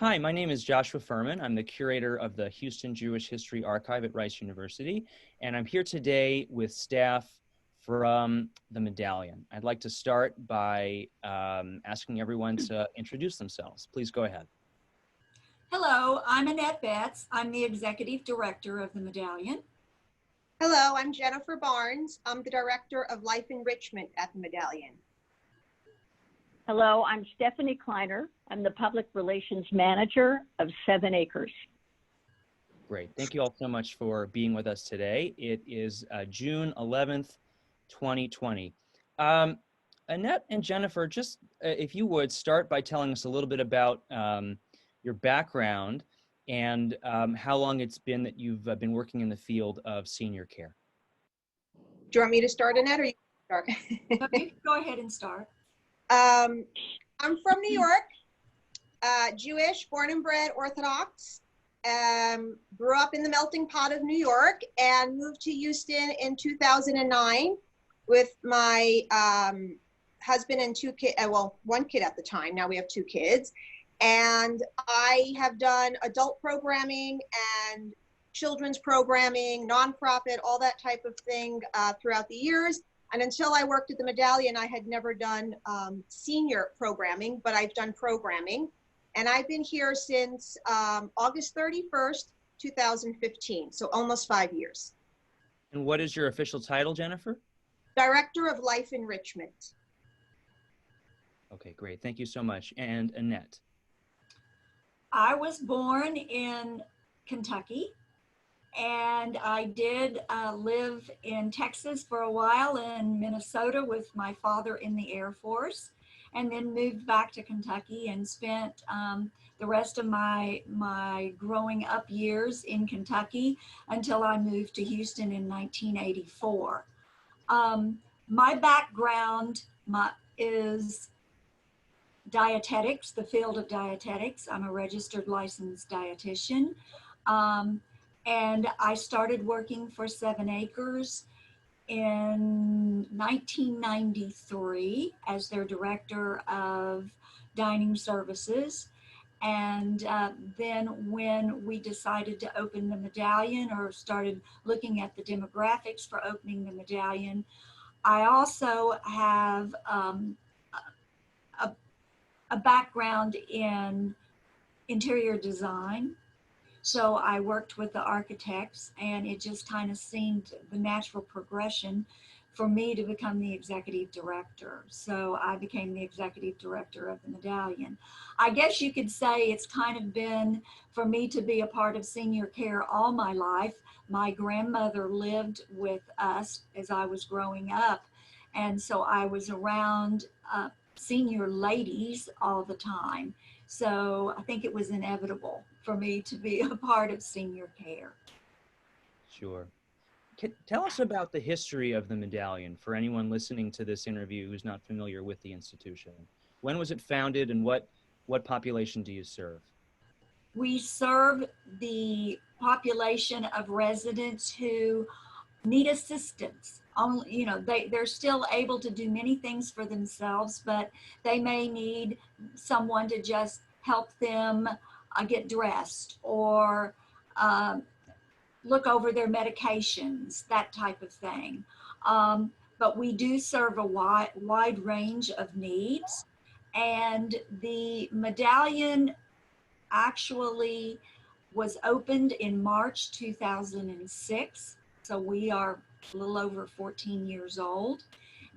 Hi, my name is Joshua Furman. I'm the curator of the Houston Jewish History Archive at Rice University, and I'm here today with staff from the Medallion. I'd like to start by asking everyone to introduce themselves. Please go ahead. Hello, I'm Annette Betz. I'm the executive director of the Medallion. Hello, I'm Jennifer Barnes. I'm the director of Life Enrichment at the Medallion. Hello, I'm Stephanie Kleiner. I'm the public relations manager of 7 Acres. Great. Thank you all so much for being with us today. It is June 11th, 2020. Annette and Jennifer, just if you would start by telling us a little bit about your background and how long it's been that you've been working in the field of senior care. Do you want me to start, Annette, or you start? No, you can go ahead and start. I'm from New York, Jewish, born and bred Orthodox. Grew up in the melting pot of New York and moved to Houston in 2009 with my husband and 2 kids, well, 1 kid at the time. Now we have 2 kids. And I have done adult programming and children's programming, nonprofit, all that type of thing throughout the years. And until I worked at the Medallion, I had never done senior programming, but I've done programming. And I've been here since August 31st, 2015, so almost 5 years. And what is your official title, Jennifer? Director of Life Enrichment. Okay, great. Thank you so much. And Annette? I was born in Kentucky, and I did live in Texas for a while and Minnesota with my father in the Air Force, and then moved back to Kentucky and spent the rest of my growing up years in Kentucky until I moved to Houston in 1984. My background is dietetics, the field of dietetics. I'm a registered licensed dietitian. And I started working for 7 Acres in 1993 as their director of dining services. And then when we decided to open the Medallion, or started looking at the demographics for opening the Medallion, I also have a background in interior design. So I worked with the architects, and it just kind of seemed the natural progression for me to become the executive director. So I became the executive director of the Medallion. I guess you could say it's kind of been for me to be a part of senior care all my life. My grandmother lived with us as I was growing up, and so I was around senior ladies all the time. So I think it was inevitable for me to be a part of senior care. Sure. Tell us about the history of the Medallion for anyone listening to this interview who's not familiar with the institution. When was it founded, and what population do you serve? We serve the population of residents who need assistance. Only, they're still able to do many things for themselves, but they may need someone to just help them get dressed, or look over their medications, that type of thing. But we do serve a wide range of needs. And the Medallion actually was opened in March 2006. So we are a little over 14 years old.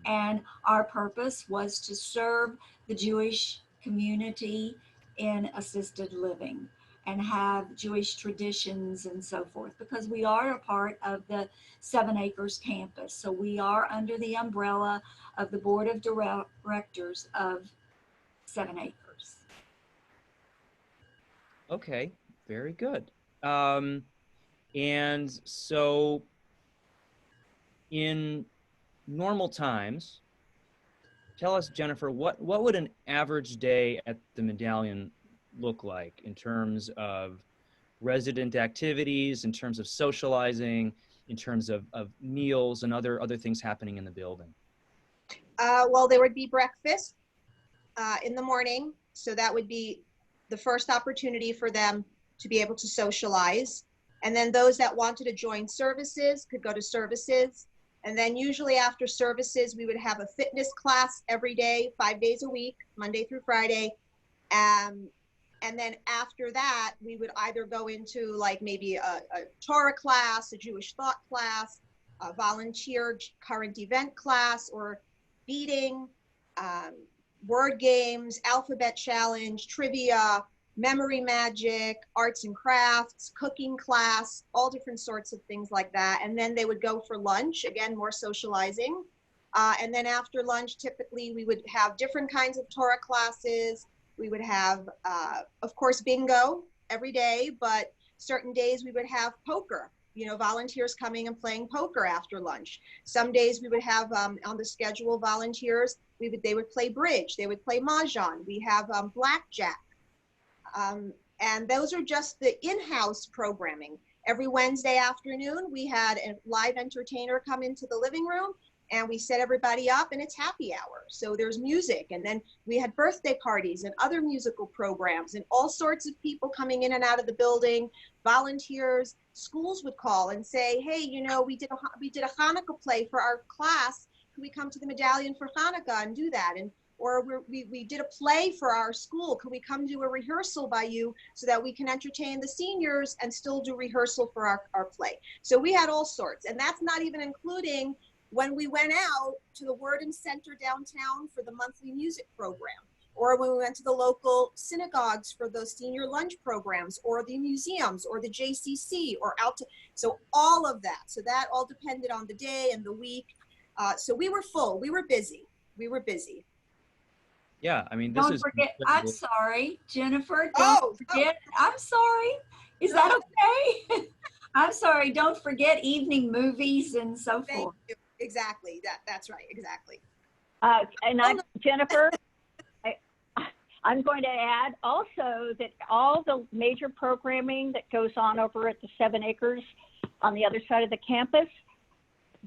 And our purpose was to serve the Jewish community in assisted living and have Jewish traditions and so forth, because we are a part of the 7 Acres campus. So we are under the umbrella of the board of directors of 7 Acres. Okay, very good. And so in normal times, tell us, Jennifer, what would an average day at the Medallion look like in terms of resident activities, in terms of socializing, in terms of meals and other things happening in the building? Well, there would be breakfast in the morning. So that would be the first opportunity for them to be able to socialize. And then those that wanted to join services could go to services. And then usually after services, we would have a fitness class every day, 5 days a week, Monday through Friday. And then after that, we would either go into like maybe a Torah class, a Jewish thought class, a volunteer current event class, or beading, word games, alphabet challenge, trivia, memory magic, arts and crafts, cooking class, all different sorts of things like that. And then they would go for lunch, again, more socializing. And then after lunch, typically we would have different kinds of Torah classes. We would have, of course, bingo every day, but certain days we would have poker, you know, volunteers coming and playing poker after lunch. Some days we would have on the schedule volunteers, they would play bridge, they would play mahjong. We have blackjack. And those are just the in-house programming. Every Wednesday afternoon, we had a live entertainer come into the living room, and we set everybody up, and it's happy hour. So there's music, and then we had birthday parties and other musical programs, and all sorts of people coming in and out of the building, volunteers. Schools would call and say, hey, you know, we did a Hanukkah play for our class. Can we come to the Medallion for Hanukkah and do that? And or we did a play for our school. Could we come do a rehearsal by you so that we can entertain the seniors and still do rehearsal for our play? So we had all sorts, and that's not even including when we went out to the Word Center downtown for the monthly music program, or when we went to the local synagogues for those senior lunch programs, or the museums, or the JCC, or out to, so all of that. So that all depended on the day and the week. So we were full, we were busy. Yeah, I mean, this Don't is forget, I'm sorry, Jennifer, Oh, don't forget, I'm sorry. Is that okay? I'm sorry, don't forget evening movies and so thank forth. you. Exactly, that's right, exactly. Jennifer, I'm going to add also that all the major programming that goes on over at the 7 Acres on the other side of the campus,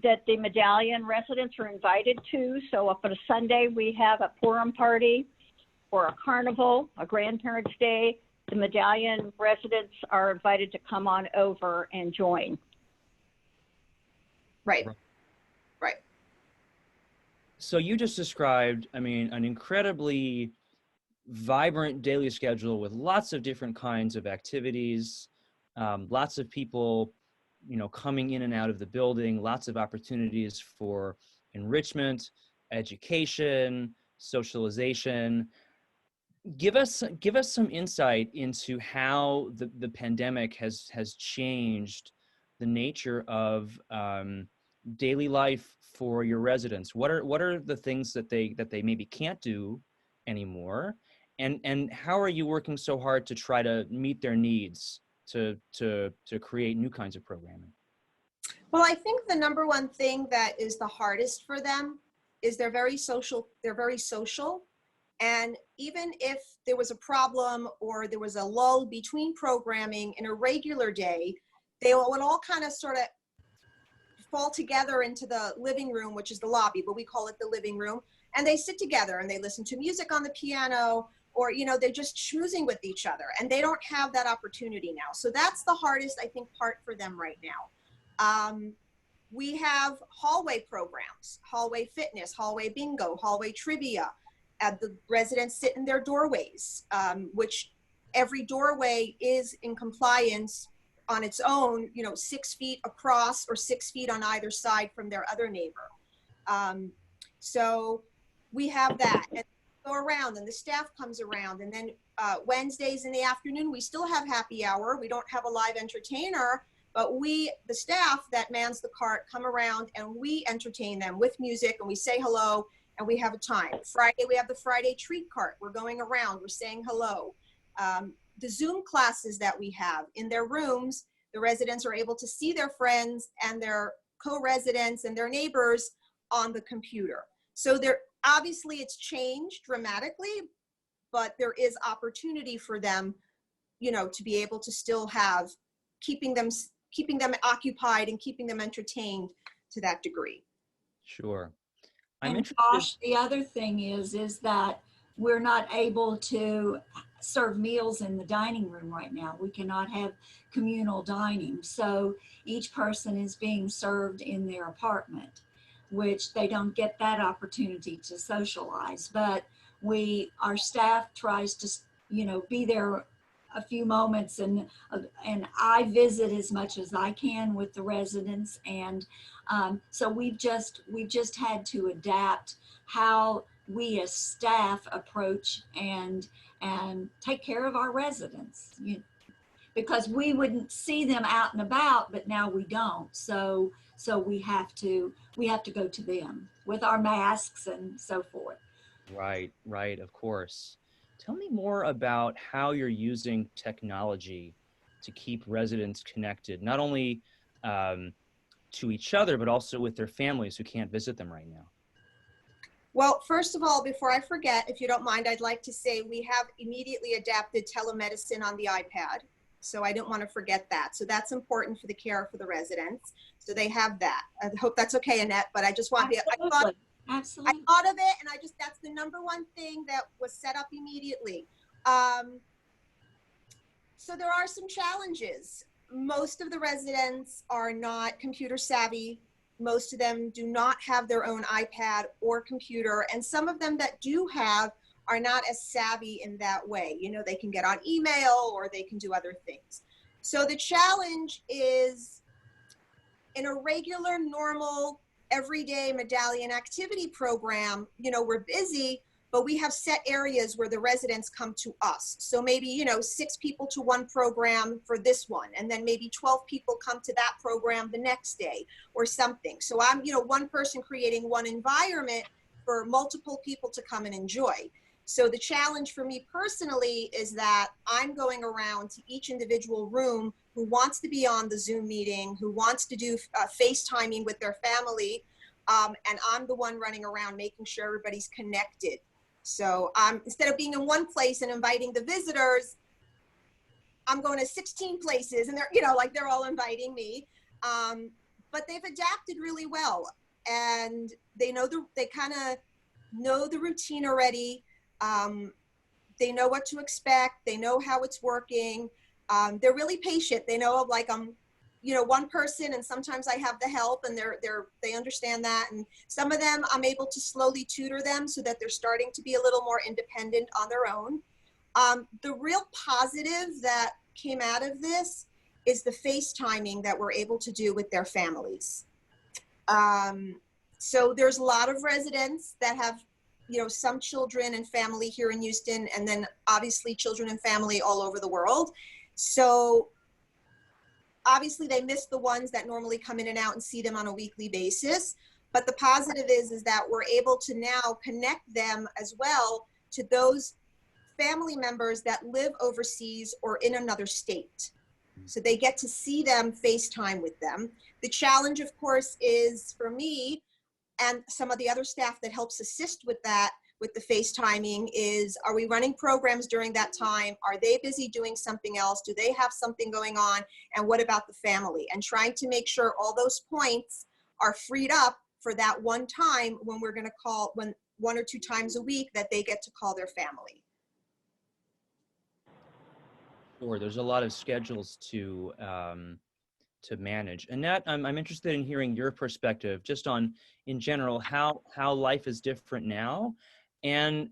that the Medallion residents are invited to. So up on a Sunday, we have a Purim party or a carnival, a grandparents' day. The Medallion residents are invited to come on over and join. Right. So you just described, I mean, an incredibly vibrant daily schedule with lots of different kinds of activities, lots of people, you know, coming in and out of the building, lots of opportunities for enrichment, education, socialization. Give us some insight into how the pandemic has changed the nature of daily life for your residents. What are the things that they maybe can't do anymore, and how are you working so hard to try to meet their needs to create new kinds of programming? Well, I think the number one thing that is the hardest for them is they're very social. And even if there was a problem or there was a lull between programming in a regular day, they would all kind of sort of fall together into the living room, which is the lobby, but we call it the living room. And they sit together and they listen to music on the piano, or, you know, they're just schmoozing with each other, and they don't have that opportunity now. So that's the hardest, I think, part for them right now. We have hallway programs, hallway fitness, hallway bingo, hallway trivia. The residents sit in their doorways, which every doorway is in compliance on its own, you know, 6 feet across or 6 feet on either side from their other neighbor. So we have that, and go around, and the staff comes around, and then Wednesdays in the afternoon, we still have happy hour. We don't have a live entertainer, but we, the staff that mans the cart, come around and we entertain them with music, and we say hello, and we have a time. Friday, we have the Friday treat cart. We're going around, we're saying hello. The Zoom classes that we have in their rooms, the residents are able to see their friends and their co-residents and their neighbors on the computer. So there, obviously it's changed dramatically, but there is opportunity for them, you know, to be able to still have, keeping them occupied and keeping them entertained to that degree. Sure. I'm And interested. Josh, the other thing is that we're not able to serve meals in the dining room right now. We cannot have communal dining. So each person is being served in their apartment, which they don't get that opportunity to socialize. But our staff tries to, be there a few moments, and I visit as much as I can with the residents. And so we've just had to adapt how we as staff approach and take care of our residents, because we wouldn't see them out and about, but now we don't. So we have to go to them with our masks and so forth. Right, right, of course. Tell me more about how you're using technology to keep residents connected, not only to each other, but also with their families who can't visit them right now. Well, first of all, before I forget, if you don't mind, I'd like to say we have immediately adapted telemedicine on the iPad. So I don't want to forget that. So that's important for the care for the residents. So they have that. I hope that's okay, Annette, but I just want Absolutely. I thought of it, and that's the number one thing that was set up immediately. So there are some challenges. Most of the residents are not computer savvy. Most of them do not have their own iPad or computer. And some of them that do have are not as savvy in that way. They can get on email or they can do other things. So the challenge is, in a regular, normal, everyday Medallion activity program, we're busy, but we have set areas where the residents come to us. So maybe, 6 people to one program for this one, and then maybe 12 people come to that program the next day or something. So I'm, one person creating one environment for multiple people to come and enjoy. So the challenge for me personally is that I'm going around to each individual room who wants to be on the Zoom meeting, who wants to do FaceTiming with their family, and I'm the one running around making sure everybody's connected. So instead of being in one place and inviting the visitors, I'm going to 16 places, and they're all inviting me. But they've adapted really well, and they kind of know the routine already. They know what to expect. They know how it's working. They're really patient. They know I'm one person, and sometimes I have the help, and they understand that. And some of them I'm able to slowly tutor them so that they're starting to be a little more independent on their own. The real positive that came out of this is the FaceTiming that we're able to do with their families. So there's a lot of residents that have some children and family here in Houston, and then obviously children and family all over the world. So obviously they miss the ones that normally come in and out and see them on a weekly basis. But the positive is that we're able to now connect them as well to those family members that live overseas or in another state. So they get to see them, FaceTime with them. The challenge, of course, is for me and some of the other staff that helps assist with that, with the FaceTiming, is, are we running programs during that time? Are they busy doing something else? Do they have something going on? And what about the family? And trying to make sure all those points are freed up for that one time when we're gonna call, when 1 or 2 times a week that they get to call their family. Sure, there's a lot of schedules to manage. Annette, I'm interested in hearing your perspective just on, in general, how life is different now, and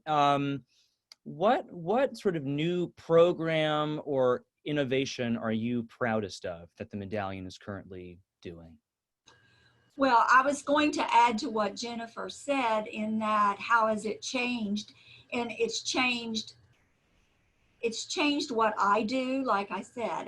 what sort of new program or innovation are you proudest of that the Medallion is currently doing? Well, I was going to add to what Jennifer said, in that how has it changed? And it's changed what I do. Like I said,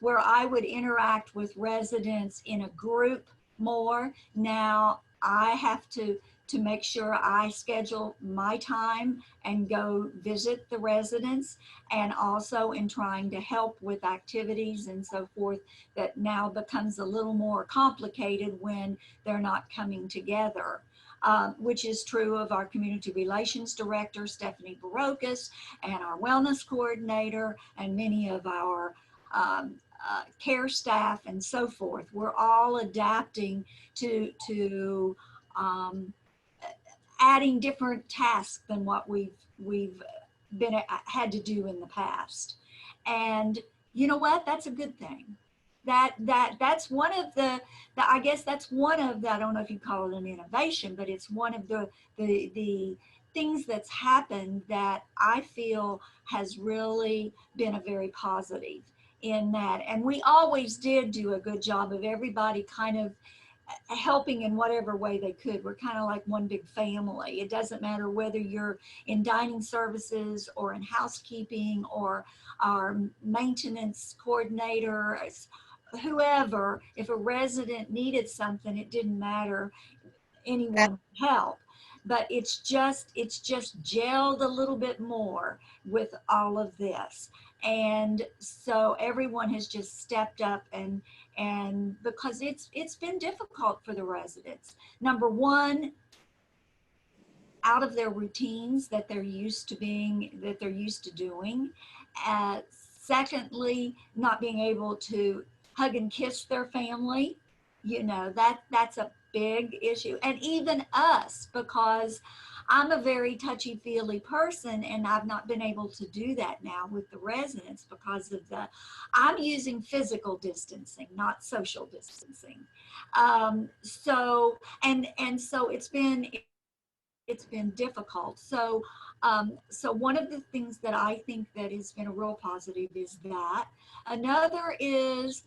where I would interact with residents in a group more, now I have to make sure I schedule my time and go visit the residents, and also in trying to help with activities and so forth, that now becomes a little more complicated when they're not coming together. Which is true of our community relations director, Stephanie Barocas, and our wellness coordinator, and many of our care staff and so forth. We're all adapting to adding different tasks than what we've had to do in the past. And you know what? That's a good thing. That's one of the I guess that's one of the, I don't know if you call it an innovation, but it's one of the things that's happened that I feel has really been a very positive in that. And we always did do a good job of everybody kind of helping in whatever way they could. We're kind of like one big family. It doesn't matter whether you're in dining services or in housekeeping or our maintenance coordinator, whoever. If a resident needed something, it didn't matter, anyone could help. But it's just gelled a little bit more with all of this. And so everyone has just stepped up, and because it's been difficult for the residents. Number one, out of their routines that they're used to doing. Secondly, not being able to hug and kiss their family, that's a big issue. And even us, because I'm a very touchy-feely person, and I've not been able to do that now with the residents because of I'm using physical distancing, not social distancing. So it's been difficult. So one of the things that I think that has been a real positive is that. Another is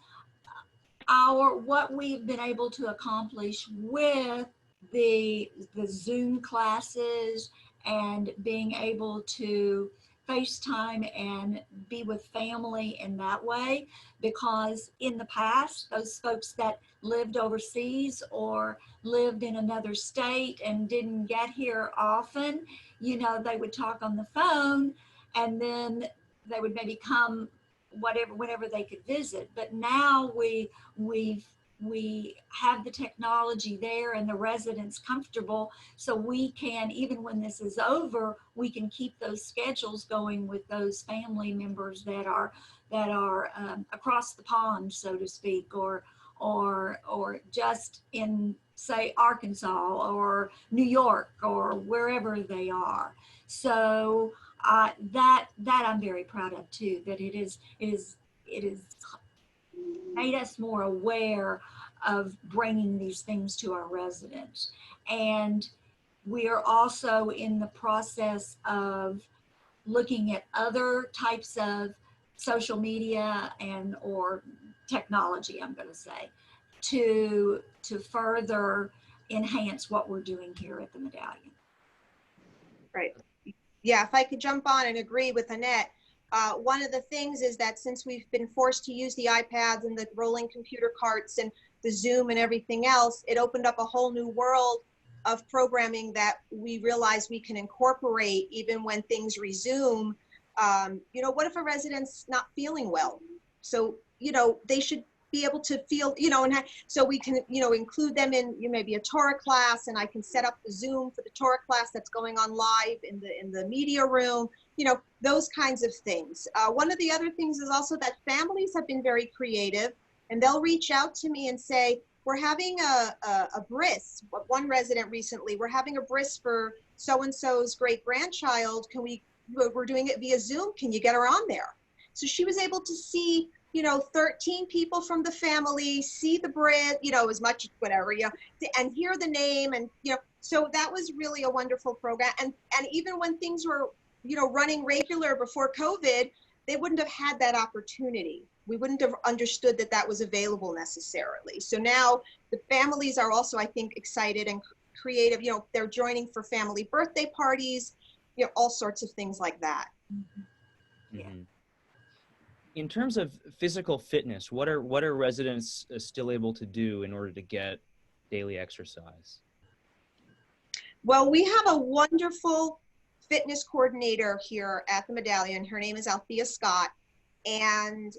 what we've been able to accomplish with the Zoom classes and being able to FaceTime and be with family in that way, because in the past, those folks that lived overseas or lived in another state and didn't get here often, they would talk on the phone, and then they would maybe come whenever they could visit. But now we have the technology there and the residents comfortable, so we can, even when this is over, we can keep those schedules going with those family members that are across the pond, so to speak, or just in, say, Arkansas or New York or wherever they are. So that I'm very proud of too, that it is made us more aware of bringing these things to our residents. And we are also in the process of looking at other types of social media and or technology, I'm going to say, to further enhance what we're doing here at the Medallion. Right. Yeah, if I could jump on and agree with Annette, one of the things is that since we've been forced to use the iPads and the rolling computer carts and the Zoom and everything else, it opened up a whole new world of programming that we realize we can incorporate even when things resume. What if a resident's not feeling well? So, they should be able to feel, so we can, include them in maybe a Torah class, and I can set up the Zoom for the Torah class that's going on live in the media room, those kinds of things. One of the other things is also that families have been very creative, and they'll reach out to me and say, we're having a bris. One resident recently, we're having a bris for so-and-so's great grandchild. We're doing it via Zoom. Can you get her on there? So she was able to see 13 people from the family, see the bris, as much, whatever, and hear the name. And, so that was really a wonderful program. And even when things were, running regular before COVID, they wouldn't have had that opportunity. We wouldn't have understood that that was available necessarily. So now the families are also, I think, excited and creative. They're joining for family birthday parties, all sorts of things like that. Mm-hmm. Yeah. In terms of physical fitness, what are residents still able to do in order to get daily exercise? Well, we have a wonderful fitness coordinator here at the Medallion. Her name is Althea Scott, and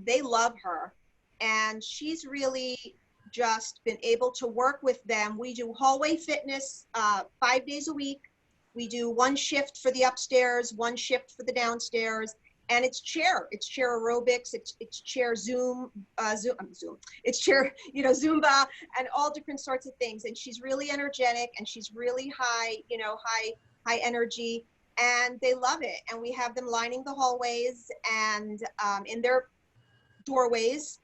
they love her. And she's really just been able to work with them. We do hallway fitness 5 days a week. We do one shift for the upstairs, one shift for the downstairs. And it's chair aerobics, it's chair Zoom, it's chair, Zumba, and all different sorts of things. And she's really energetic, and she's really high, high energy. and they love it. And we have them lining the hallways and in their doorways,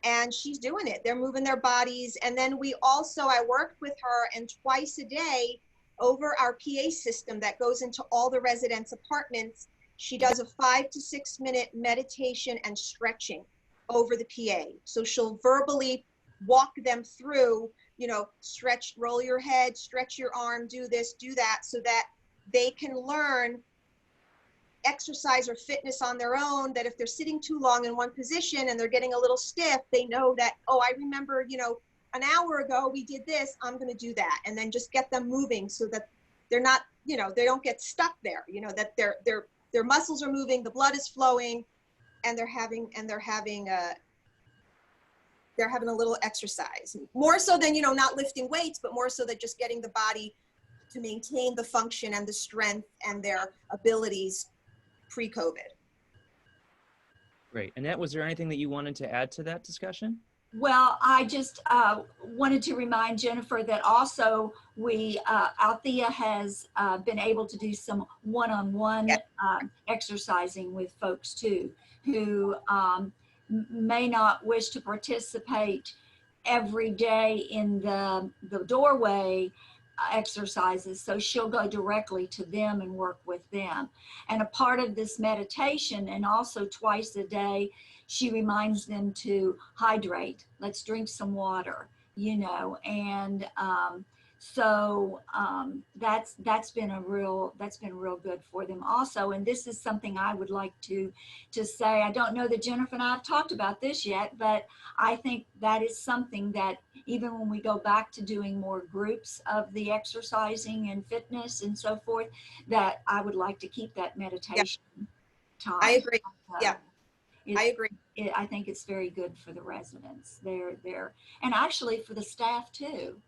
and she's doing it. They're moving their bodies. And then I worked with her, and twice a day over our PA system that goes into all the residents' apartments, she does a 5 to 6 minute meditation and stretching over the PA. So she'll verbally walk them through, you know, stretch, roll your head, stretch your arm, do this, do that, so that they can learn exercise or fitness on their own, that if they're sitting too long in one position and they're getting a little stiff, they know that, oh, I remember, you know, an hour ago we did this, I'm going to do that. And then just get them moving so that they're not, you know, they don't get stuck there, you know, that their muscles are moving, the blood is flowing, and they're having a little exercise. More so than, you know, not lifting weights, but more so than just getting the body to maintain the function and the strength and their abilities pre-COVID. Great. Annette, was there anything that you wanted to add to that discussion? Well, I just wanted to remind Jennifer that also Althea has been able to do some one-on-one exercising with folks too, who may not wish to participate every day in the doorway exercises. So she'll go directly to them and work with them. And a part of this meditation, and also twice a day, she reminds them to hydrate. Let's drink some water, you know, and that's been real good for them also. And this is something I would like to say. I don't know that Jennifer and I have talked about this yet, but I think that is something that even when we go back to doing more groups of the exercising and fitness and so forth, that I would like to keep that meditation time. I agree. I agree. I think it's very good for the residents. They're and actually for the staff too.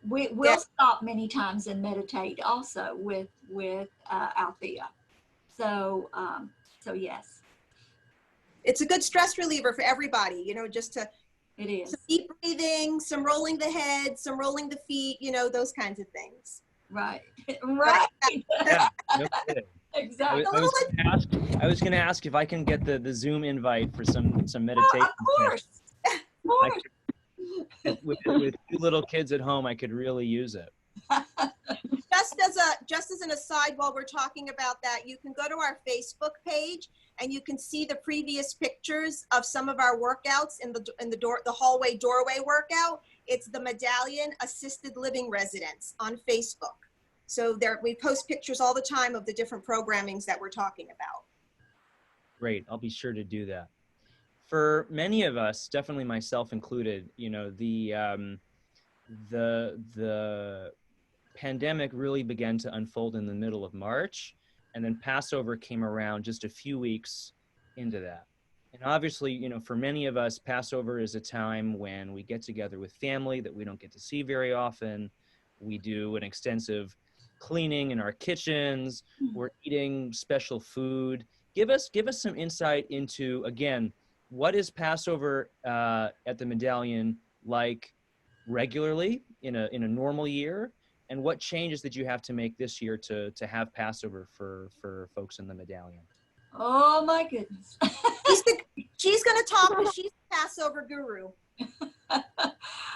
We'll stop many times and meditate also with Althea. So yes. It's a good stress reliever for everybody, you know, just to, it is. Some deep breathing, some rolling the head, some rolling the feet, you know, those kinds of things. Right. Right. Yeah, no kidding. Exactly. I was going to ask if I can get the Zoom invite for some meditation. Of course. Of course. With 2 little kids at home, I could really use it. Just as an aside, while we're talking about that, you can go to our Facebook page and you can see the previous pictures of some of our workouts in the hallway doorway workout. It's the Medallion Assisted Living Residence on Facebook. So we post pictures all the time of the different programmings that we're talking about. Great. I'll be sure to do that. For many of us, definitely myself included, you know, the pandemic really began to unfold in the middle of March, and then Passover came around just a few weeks into that. And obviously, you know, for many of us, Passover is a time when we get together with family that we don't get to see very often. We do an extensive cleaning in our kitchens. We're eating special food. Give us some insight into, again, what is Passover at the Medallion like regularly in a normal year, and what changes did you have to make this year to have Passover for folks in the Medallion? Oh my goodness. She's going to talk because she's the Passover guru.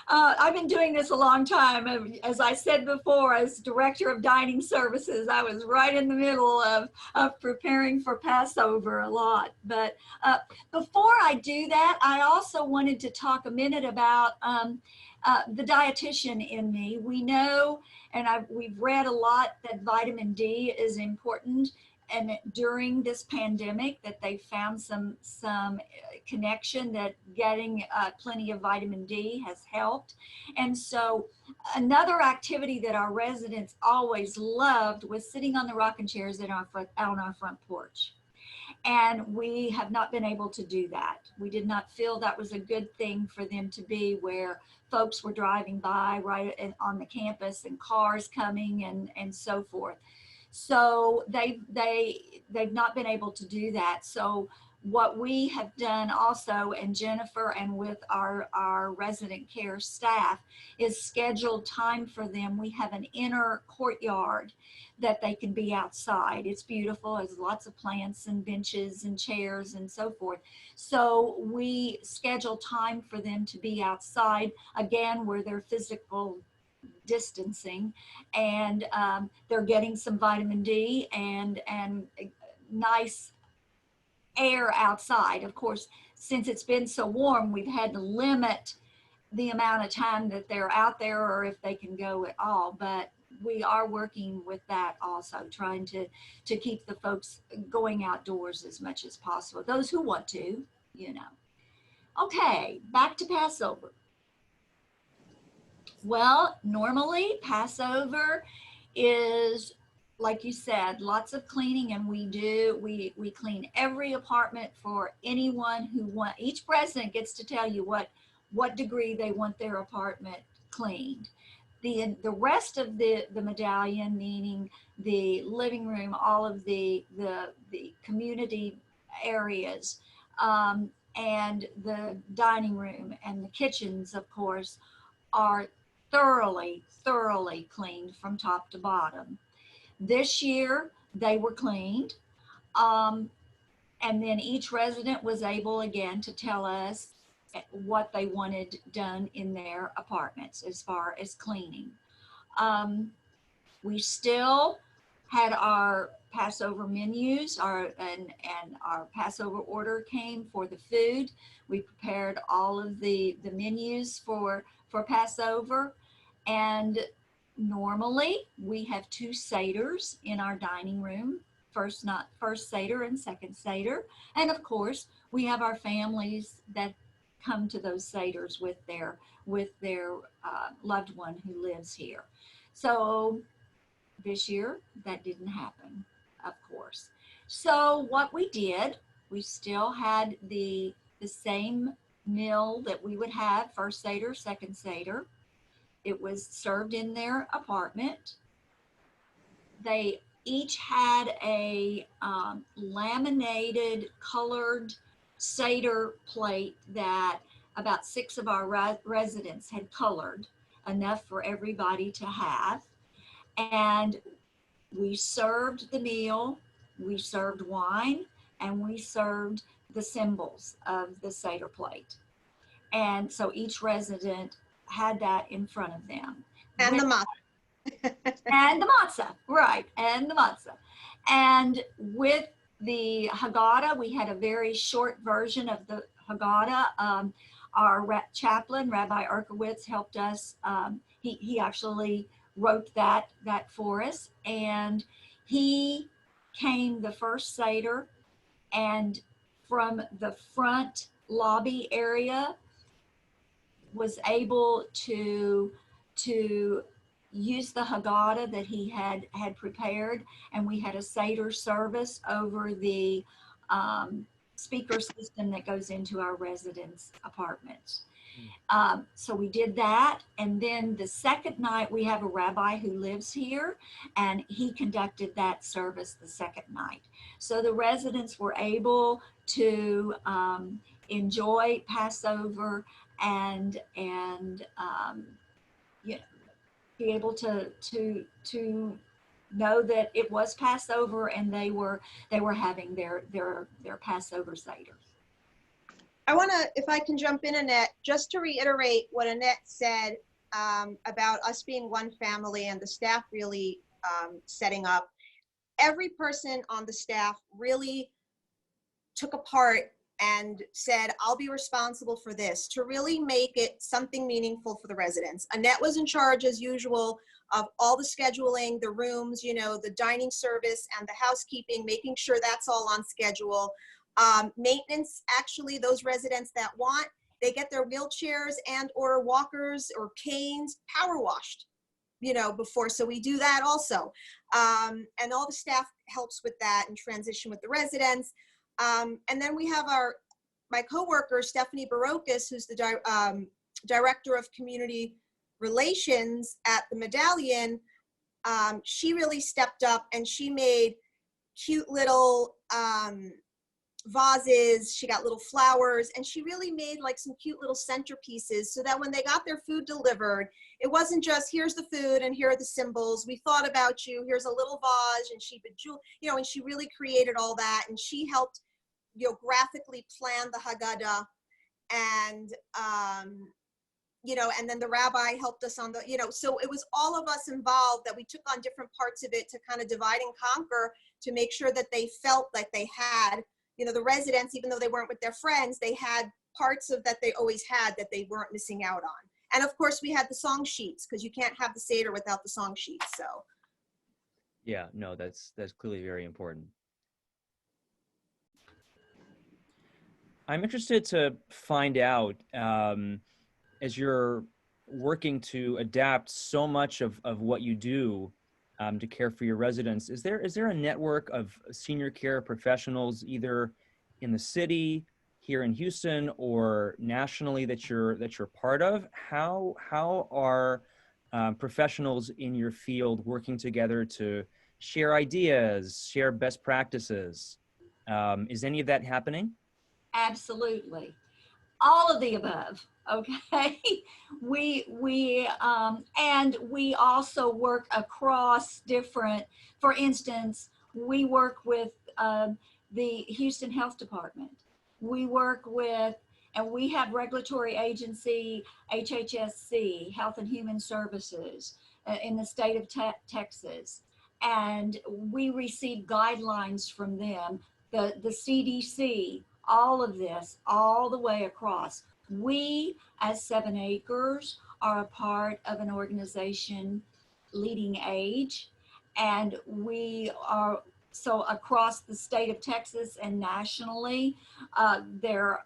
I've been doing this a long time. As I said before, as director of dining services, I was right in the middle of preparing for Passover a lot. But before I do that, I also wanted to talk a minute about the dietitian in me. We know, and we've read a lot, that vitamin D is important. And during this pandemic, that they found some connection that getting plenty of vitamin D has helped. And so another activity that our residents always loved was sitting on the rocking chairs out on our front porch. And we have not been able to do that. We did not feel that was a good thing for them to be where folks were driving by right on the campus and cars coming and so forth. So they've not been able to do that. So what we have done also, and Jennifer and with our resident care staff, is schedule time for them. We have an inner courtyard that they can be outside. It's beautiful, has lots of plants and benches and chairs and so forth. So we schedule time for them to be outside, again, where they're physical distancing, and they're getting some vitamin D and nice air outside. Of course, since it's been so warm, we've had to limit the amount of time that they're out there, or if they can go at all. But we are working with that also, trying to keep the folks going outdoors as much as possible, those who want to, you know. Okay, back to Passover. Well, normally Passover is, like you said, lots of cleaning, and we clean every apartment for anyone who each resident gets to tell you what degree they want their apartment cleaned. The rest of the medallion, meaning the living room, all of the community areas, and the dining room and the kitchens, of course, are thoroughly cleaned from top to bottom. This year they were cleaned, and then each resident was able again to tell us what they wanted done in their apartments as far as cleaning. We still had our Passover menus, and our Passover order came for the food. We prepared all of the menus for Passover, and normally we have 2 seders in our dining room, first seder and second seder, and of course we have our families that come to those seders with their loved one who lives here. So this year that didn't happen, of course. So what we did, we still had the same meal that we would have, first seder, second seder. It was served in their apartment. They each had a laminated colored seder plate that about 6 of our residents had colored, enough for everybody to have. And we served the meal, we served wine, and we served the symbols of the Seder plate. And so each resident had that in front of them. And the matzah. And the matzah, right, and the matzah. And with the Haggadah, we had a very short version of the Haggadah. Our chaplain, Rabbi Erkowitz, helped us. He actually wrote that for us, and he came the first Seder, and from the front lobby area was able to use the Haggadah that he had prepared, and we had a Seder service over the speaker system that goes into our residents' apartments. So we did that, and then the second night we have a rabbi who lives here, and he conducted that service the second night. So the residents were able to enjoy Passover and you know, be able to know that it was Passover, and they were having their Passover Seder. I want to, if I can jump in, Annette, just to reiterate what Annette said about us being one family and the staff really setting up. Every person on the staff really took a part and said, I'll be responsible for this, to really make it something meaningful for the residents. Annette was in charge, as usual, of all the scheduling, the rooms, you know, the dining service and the housekeeping, making sure that's all on schedule. Maintenance, actually, those residents that want, they get their wheelchairs and or walkers or canes power washed, you know, before. So we do that also. And all the staff helps with that and transition with the residents. And then we have my coworker, Stephanie Barocas, who's the Director of Community Relations at the Medallion. She really stepped up, and she made cute little vases, she got little flowers, and she really made like some cute little centerpieces so that when they got their food delivered, it wasn't just here's the food and here are the symbols. We thought about you. Here's a little vase, and she bejeweled, you know, and she really created all that, and she helped, you know, graphically plan the Haggadah, and you know, and then the rabbi helped us on the, you know, so it was all of us involved that we took on different parts of it to kind of divide and conquer to make sure that they felt like they had, you know, the residents, even though they weren't with their friends, they had parts of that they always had that they weren't missing out on. And of course we had the song sheets, because you can't have the Seder without the song sheets. So. Yeah, no, that's clearly very important. I'm interested to find out, as you're working to adapt so much of what you do to care for your residents, is there a network of senior care professionals either in the city, here in Houston, or nationally that you're part of? How are professionals in your field working together to share ideas, share best practices? Is any of that happening? Absolutely. All of the above. Okay. And we also work across different, for instance, we work with the Houston Health Department. We work with, and we have regulatory agency, HHSC, Health and Human Services, in the state of Texas. And we receive guidelines from them, the CDC, all of this, all the way across. We, as 7 Acres, are a part of an organization, Leading Age, and we are, so across the state of Texas and nationally,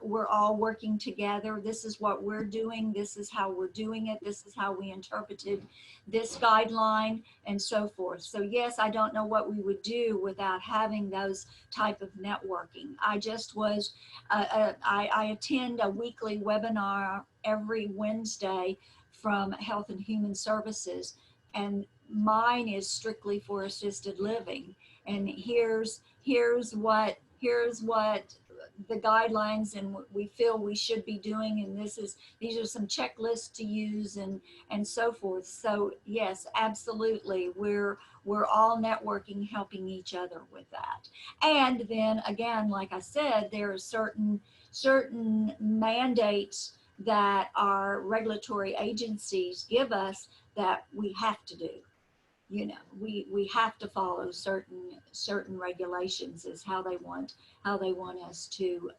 we're all working together. This is what we're doing. This is how we're doing it. This is how we interpreted this guideline, and so forth. So yes, I don't know what we would do without having those type of networking. I just was, I attend a weekly webinar every Wednesday from Health and Human Services, and mine is strictly for assisted living. And here's what the guidelines and what we feel we should be doing, and these are some checklists to use, and so forth. So yes, absolutely, we're all networking, helping each other with that. And then again, like I said, there are certain mandates that our regulatory agencies give us that we have to do. You know, we have to follow certain regulations, is how they want us to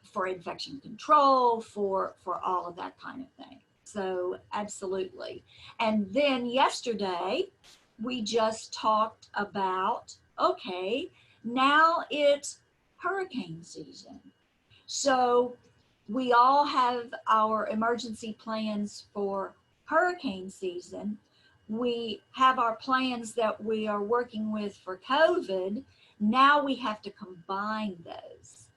for infection control, for all of that kind of thing. So absolutely. And then yesterday we just talked about, okay, now it's hurricane season. So we all have our emergency plans for hurricane season. We have our plans that we are working with for COVID. Now we have to combine those,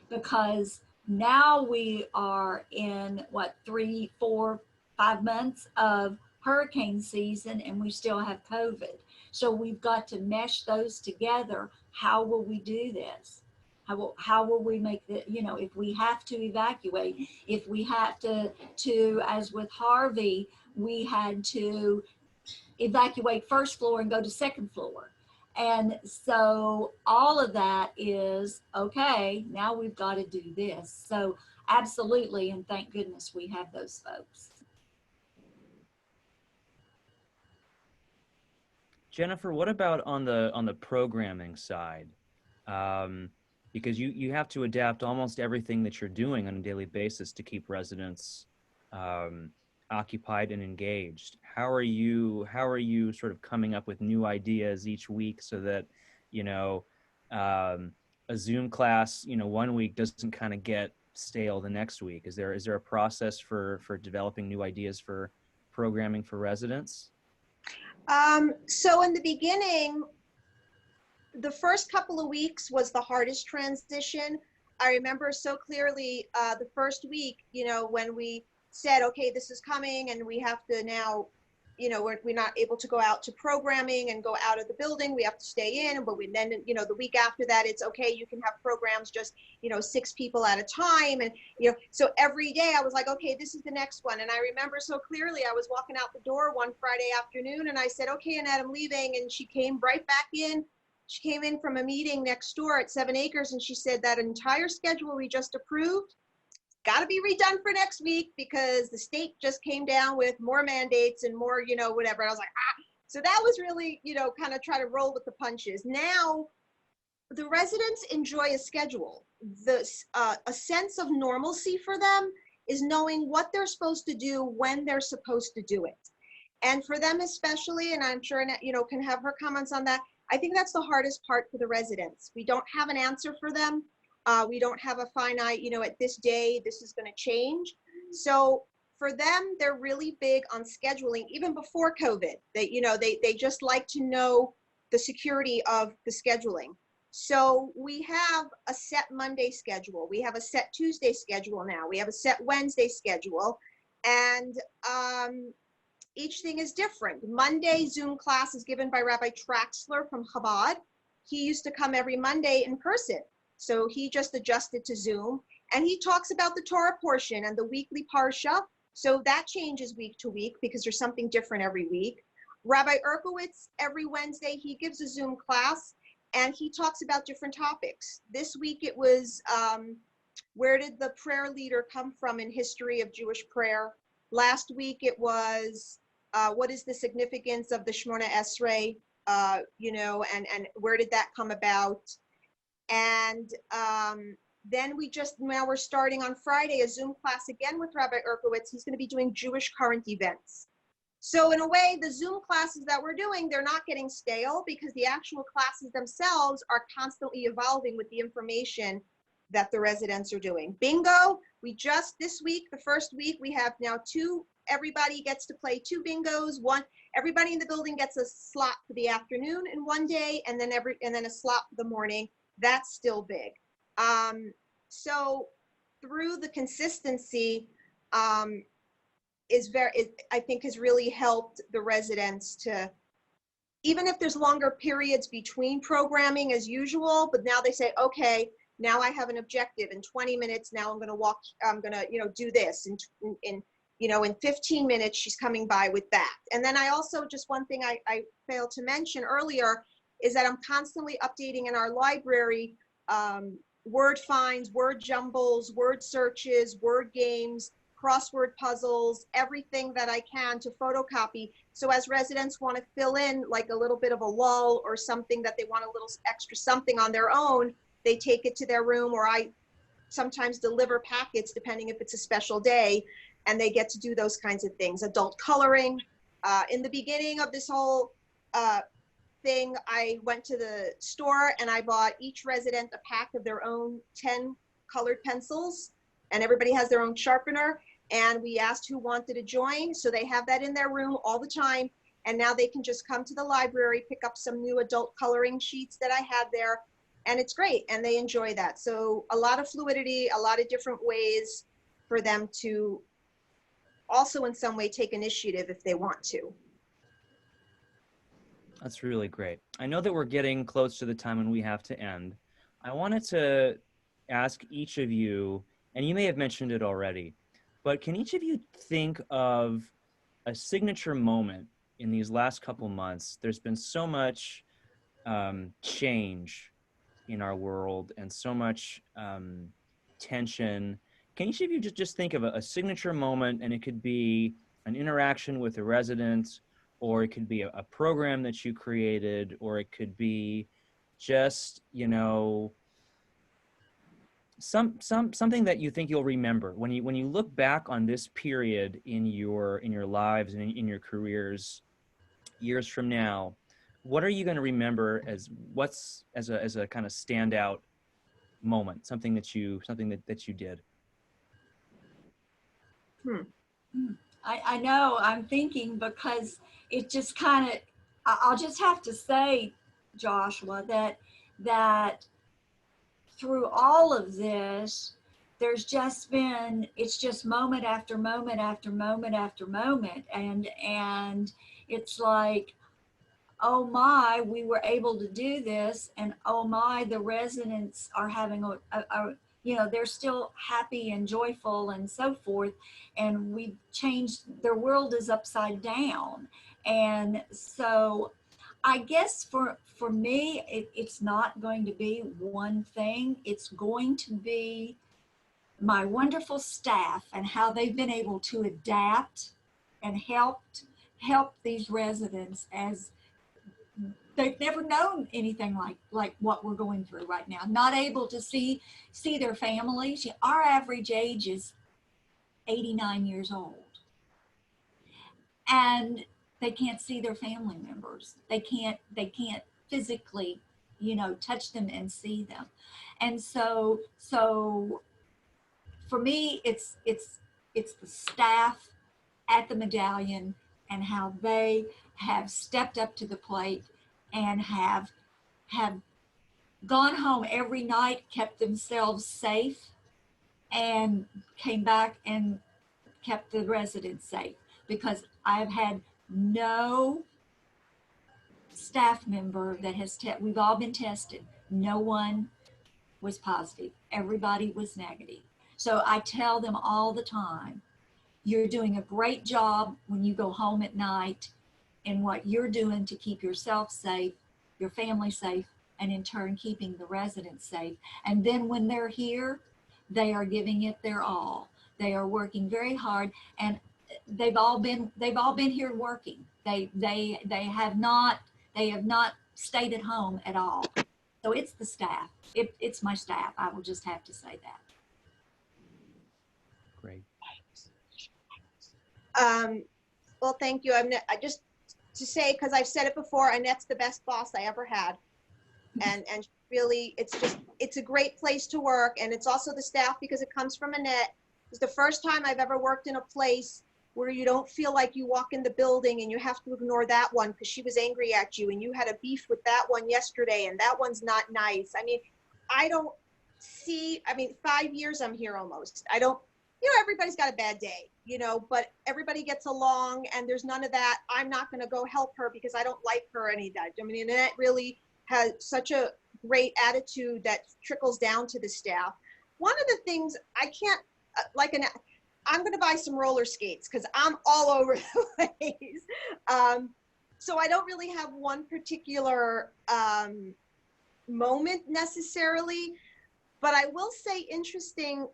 because now we are in 3, 4, 5 months of hurricane season, and we still have COVID. So we've got to mesh those together. How will we do this? How will we make the, you know, if we have to evacuate, if we have to, as with Harvey, we had to evacuate first floor and go to second floor. And so all of that is, okay, now we've got to do this. So absolutely, and thank goodness we have those folks. Jennifer, what about on the programming side? Because you have to adapt almost everything that you're doing on a daily basis to keep residents occupied and engaged. How are you sort of coming up with new ideas each week so that, you know, a Zoom class, you know, one week doesn't kind of get stale the next week? Is there a process for developing new ideas for programming for residents? So in the beginning, the first couple of weeks was the hardest transition. I remember so clearly the first week, you know, when we said, okay, this is coming and we have to now we're not able to go out to programming and go out of the building. We have to stay in, but we then, the week after that, it's okay. You can have programs just, 6 people at a time. And, so every day I was like, okay, this is the next one. And I remember so clearly, I was walking out the door one Friday afternoon and I said, okay, Annette, I'm leaving. And she came right back in. She came in from a meeting next door at 7 Acres. And she said that entire schedule we just approved got to be redone for next week because the state just came down with more mandates and more, whatever. I was like, ah. So that was really, kind of try to roll with the punches. Now, the residents enjoy a schedule. A sense of normalcy for them is knowing what they're supposed to do when they're supposed to do it. And for them especially, and I'm sure Annette, can have her comments on that, I think that's the hardest part for the residents. We don't have an answer for them. We don't have a finite, at this day, this is going to change. So for them, they're really big on scheduling, even before COVID. They just like to know the security of the scheduling. So we have a set Monday schedule. We have a set Tuesday schedule now. We have a set Wednesday schedule. And each thing is different. Monday Zoom class is given by Rabbi Traxler from Chabad. He used to come every Monday in person. So he just adjusted to Zoom, and he talks about the Torah portion and the weekly parsha. So that changes week to week because there's something different every week. Rabbi Erkowitz, every Wednesday, he gives a Zoom class and he talks about different topics. This week it was, where did the prayer leader come from in history of Jewish prayer? Last week it was, what is the significance of the Shmona Esrei, and where did that come about? And then now we're starting on Friday a Zoom class again with Rabbi Erkowitz. He's going to be doing Jewish current events. So in a way, the Zoom classes that we're doing, they're not getting stale because the actual classes themselves are constantly evolving with the information that the residents are doing. Bingo, this week, the first week, we have now 2, everybody gets to play 2 bingos. Everybody in the building gets a slot for the afternoon in one day, and then a slot for the morning. That's still big. So through the consistency I think has really helped the residents to, even if there's longer periods between programming as usual, but now they say, okay, now I have an objective in 20 minutes. Now I'm going to walk, I'm going to, do this in 15 minutes, she's coming by with that. And then I also, just one thing I failed to mention earlier, is that I'm constantly updating in our library word finds, word jumbles, word searches, word games, crossword puzzles, everything that I can to photocopy. So as residents want to fill in like a little bit of a lull or something that they want a little extra something on their own, they take it to their room, or I sometimes deliver packets depending if it's a special day, and they get to do those kinds of things. Adult coloring. In the beginning of this whole thing, I went to the store and I bought each resident a pack of their own 10 colored pencils, and everybody has their own sharpener, and we asked who wanted to join, so they have that in their room all the time, and now they can just come to the library, pick up some new adult coloring sheets that I had there, and it's great, and they enjoy that. So a lot of fluidity, a lot of different ways for them to also in some way take initiative if they want to. That's really great. I know that we're getting close to the time when we have to end. I wanted to ask each of you, and you may have mentioned it already, but can each of you think of a signature moment in these last couple months? There's been so much change in our world and so much tension. Can each of you just think of a signature moment, and it could be an interaction with a resident, or it could be a program that you created, or it could be just, something that you think you'll remember when you look back on this period in your lives and in your careers years from now. What are you going to remember as a kind of standout moment, something that you did? I know, I'm thinking, because it just kind of, I'll just have to say, Joshua, that through all of this, there's just been, it's just moment after moment after moment after moment. And it's like, oh my, we were able to do this. And oh my, the residents are having you know, they're still happy and joyful and so forth. And we've changed, their world is upside down. And so I guess for me, it's not going to be one thing. It's going to be my wonderful staff and how they've been able to adapt and help these residents, as they've never known anything like what we're going through right now. Not able to see their families. Our average age is 89 years old, and they can't see their family members. They can't physically, you know, touch them and see them. And so for me, it's the staff at the Medallion and how they have stepped up to the plate and have gone home every night, kept themselves safe, and came back and kept the residents safe. Because I've had no staff member that has we've all been tested. No one was positive. Everybody was negative. So I tell them all the time, you're doing a great job when you go home at night in what you're doing to keep yourself safe, your family safe, and in turn keeping the residents safe. And then when they're here, they are giving it their all. They are working very hard, and they've all been here working. They have not stayed at home at all. So it's the staff. It's my staff. I will just have to say that. Great. Well, thank you. I just to say, because I've said it before, Annette's the best boss I ever had. And really, it's a great place to work. And it's also the staff, because it comes from Annette. It's the first time I've ever worked in a place where you don't feel like you walk in the building and you have to ignore that one because she was angry at you and you had a beef with that one yesterday and that one's not nice. I mean, I don't see, 5 years I'm here almost. I don't, everybody's got a bad day, but everybody gets along and there's none of that. I'm not going to go help her because I don't like her any of that. Annette really has such a great attitude that trickles down to the staff. One of the things I can't, I'm going to buy some roller skates because I'm all over the place. So I don't really have one particular moment necessarily, but I will say interesting,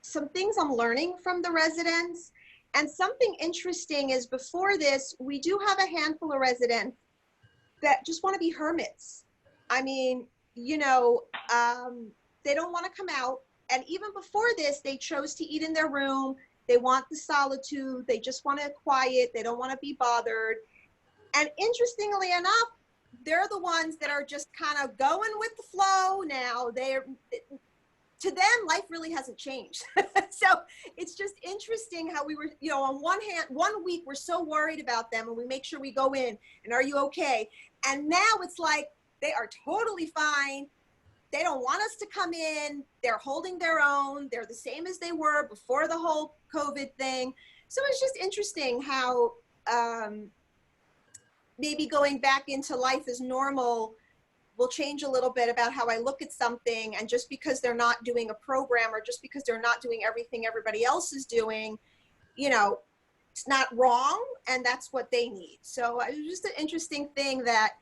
some things I'm learning from the residents. And something interesting is before this, we do have a handful of residents that just want to be hermits. They don't want to come out. And even before this, they chose to eat in their room. They want the solitude. They just want to quiet. They don't want to be bothered. And interestingly enough, they're the ones that are just kind of going with the flow now. To them, life really hasn't changed. So it's just interesting how we were, on one hand, 1 week, we're so worried about them and we make sure we go in and are you okay? And now it's like, they are totally fine. They don't want us to come in. They're holding their own. They're the same as they were before the whole COVID thing. So it's just interesting how maybe going back into life as normal will change a little bit about how I look at something. And just because they're not doing a program or just because they're not doing everything everybody else is doing, it's not wrong. And that's what they need. So it's just an interesting thing that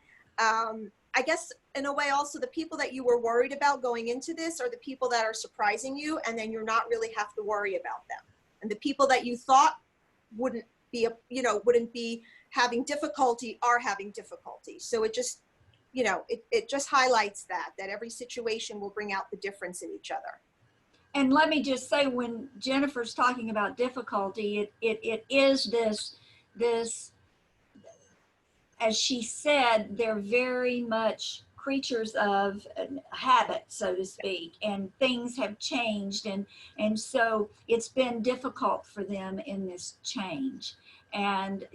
I guess in a way also the people that you were worried about going into this are the people that are surprising you, and then you're not really have to worry about them. And the people that you thought wouldn't be having difficulty are having difficulty. So it just, it just highlights that every situation will bring out the difference in each other. And let me just say, when Jennifer's talking about difficulty, it is this, as she said, they're very much creatures of habit, so to speak, and things have changed. And so it's been difficult for them in this change. And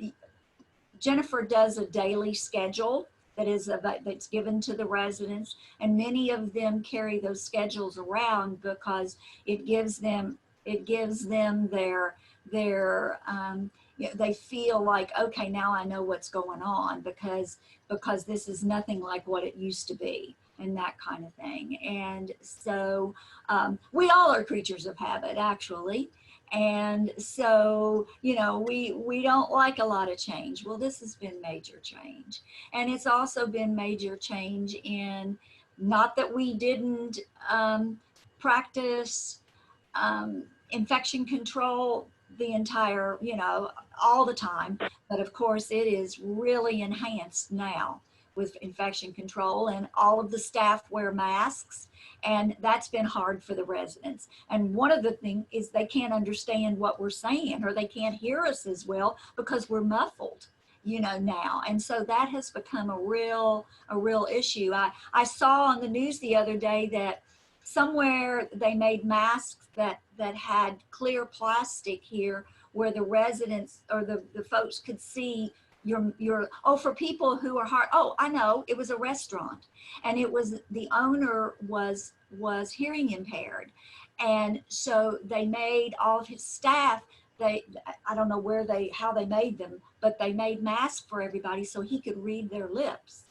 Jennifer does a daily schedule that's given to the residents, and many of them carry those schedules around because it gives them they feel like, okay, now I know what's going on because this is nothing like what it used to be, and that kind of thing. And so we all are creatures of habit, actually. And so, we don't like a lot of change. Well, this has been major change. And it's also been major change in, not that we didn't practice infection control the entire, all the time. But of course, it is really enhanced now with infection control, and all of the staff wear masks, and that's been hard for the residents. And one of the things is they can't understand what we're saying, or they can't hear us as well because we're muffled, now. And so that has become a real issue. I saw on the news the other day that somewhere they made masks that had clear plastic here, where the residents or the folks could see for people who are hard. Oh, I know, it was a restaurant, and it was, the owner was hearing impaired, and so they made all of his staff, I don't know how they made them, but they made masks for everybody so he could read their lips.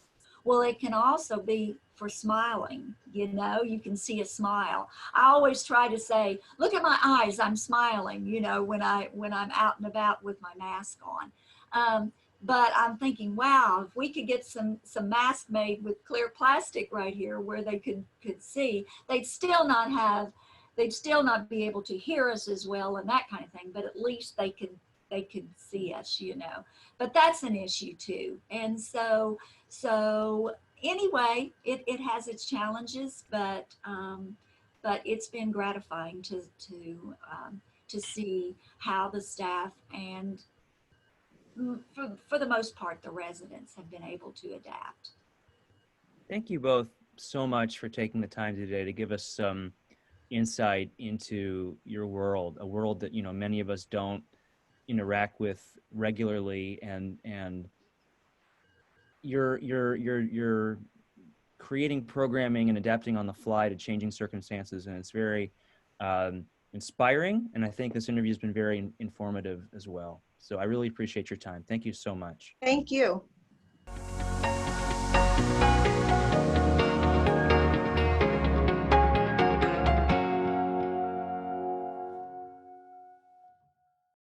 Well, it can also be for smiling, you can see a smile. I always try to say, look at my eyes, I'm smiling, when I'm out and about with my mask on. But I'm thinking, wow, if we could get some masks made with clear plastic right here where they could see, they'd still not be able to hear us as well and that kind of thing, but at least they could see us, But that's an issue too. And so anyway, it has its challenges, but it's been gratifying to see how the staff and, for the most part, the residents have been able to adapt. Thank you both so much for taking the time today to give us some insight into your world, a world that, many of us don't interact with regularly, and you're creating programming and adapting on the fly to changing circumstances, and it's very inspiring, and I think this interview has been very informative as well. So I really appreciate your time. Thank you so much. Thank you.